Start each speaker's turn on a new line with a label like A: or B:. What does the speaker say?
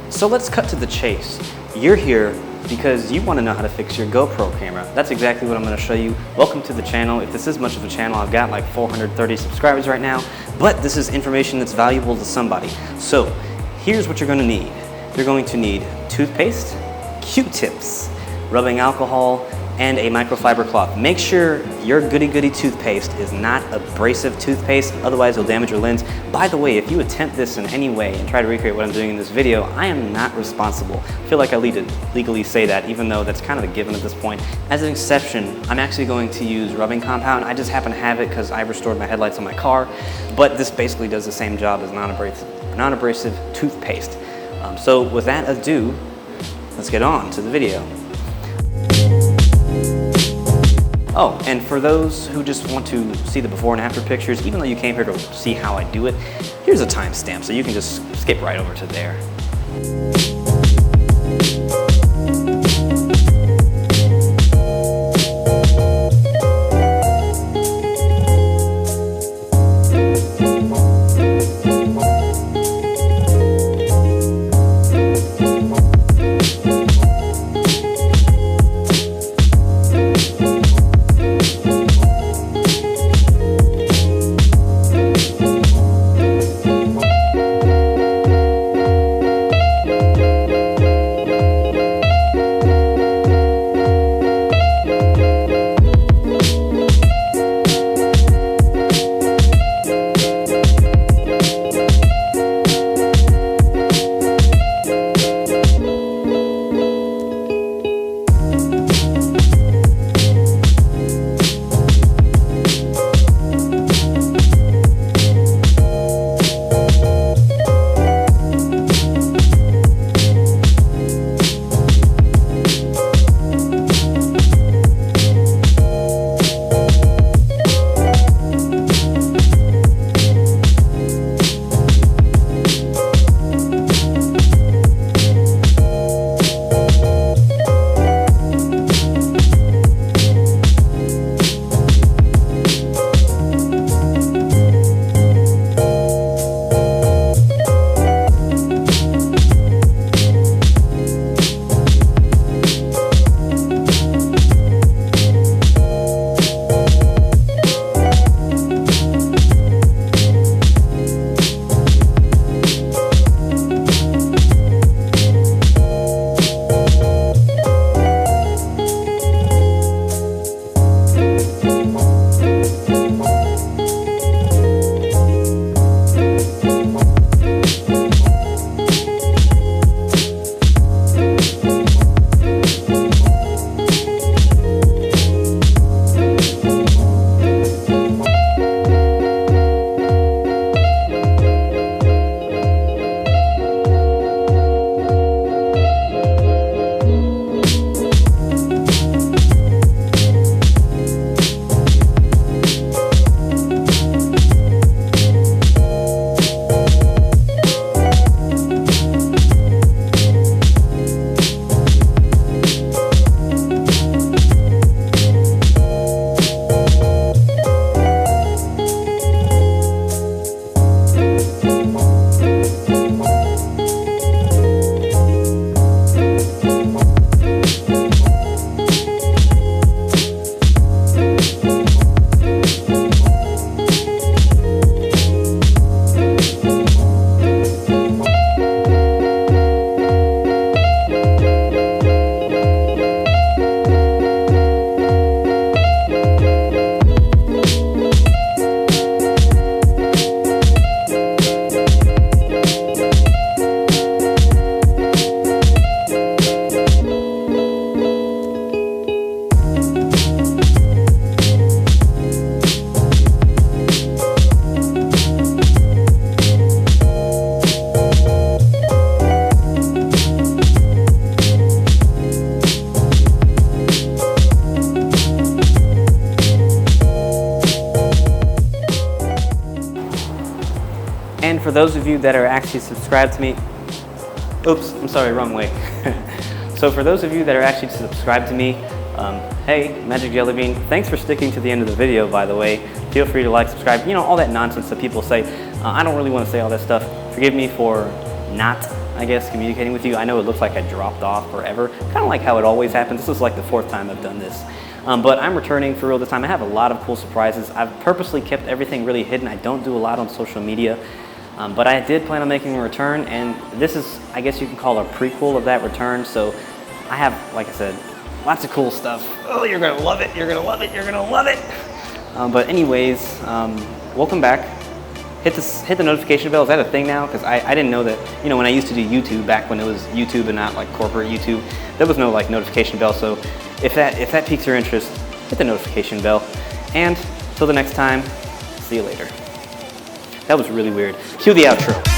A: So let's cut to the chase. You're here because you want to know how to fix your GoPro camera. That's exactly what I'm going to show you. Welcome to the channel. If this is much of a channel, I've got like 430 subscribers right now, but this is information that's valuable to somebody. So here's what you're going to need. You're going to need toothpaste, Q-tips, rubbing alcohol, and a microfiber cloth. Make sure your goody-goody toothpaste is not abrasive toothpaste, otherwise it'll damage your lens. By the way, if you attempt this in any way and try to recreate what I'm doing in this video, I am not responsible. I feel like I legally say that, even though that's kind of a given at this point. As an exception, I'm actually going to use rubbing compound. I just happen to have it because I restored my headlights on my car, but this basically does the same job as non-abrasive toothpaste. So with that ado, let's get on to the video. Oh, and for those who just want to see the before and after pictures, even though you came here to see how I do it, here's a timestamp, so you can just skip right over to there. And for those of you that are actually subscribed to me, oops, I'm sorry, wrong way. So for those of you that are actually subscribed to me, hey, Magic Jellybean, thanks for sticking to the end of the video, by the way. Feel free to like, subscribe, you know, all that nonsense that people say. I don't really want to say all that stuff. Forgive me for not, I guess, communicating with you. I know it looks like I dropped off forever, kind of like how it always happens. This is like the 4th time I've done this. But I'm returning for real this time. I have a lot of cool surprises. I've purposely kept everything really hidden. I don't do a lot on social media, but I did plan on making a return, and this is, I guess you can call a prequel of that return. So I have, like I said, lots of cool stuff. Oh, you're gonna love it, you're gonna love it, you're gonna love it. But anyways, welcome back. Hit the notification bell. Is that a thing now? Because I didn't know that, you know, when I used to do YouTube, back when it was YouTube and not like corporate YouTube, there was no like notification bell. So if that piques your interest, hit the notification bell. And till the next time, see you later. That was really weird. Cue the outro.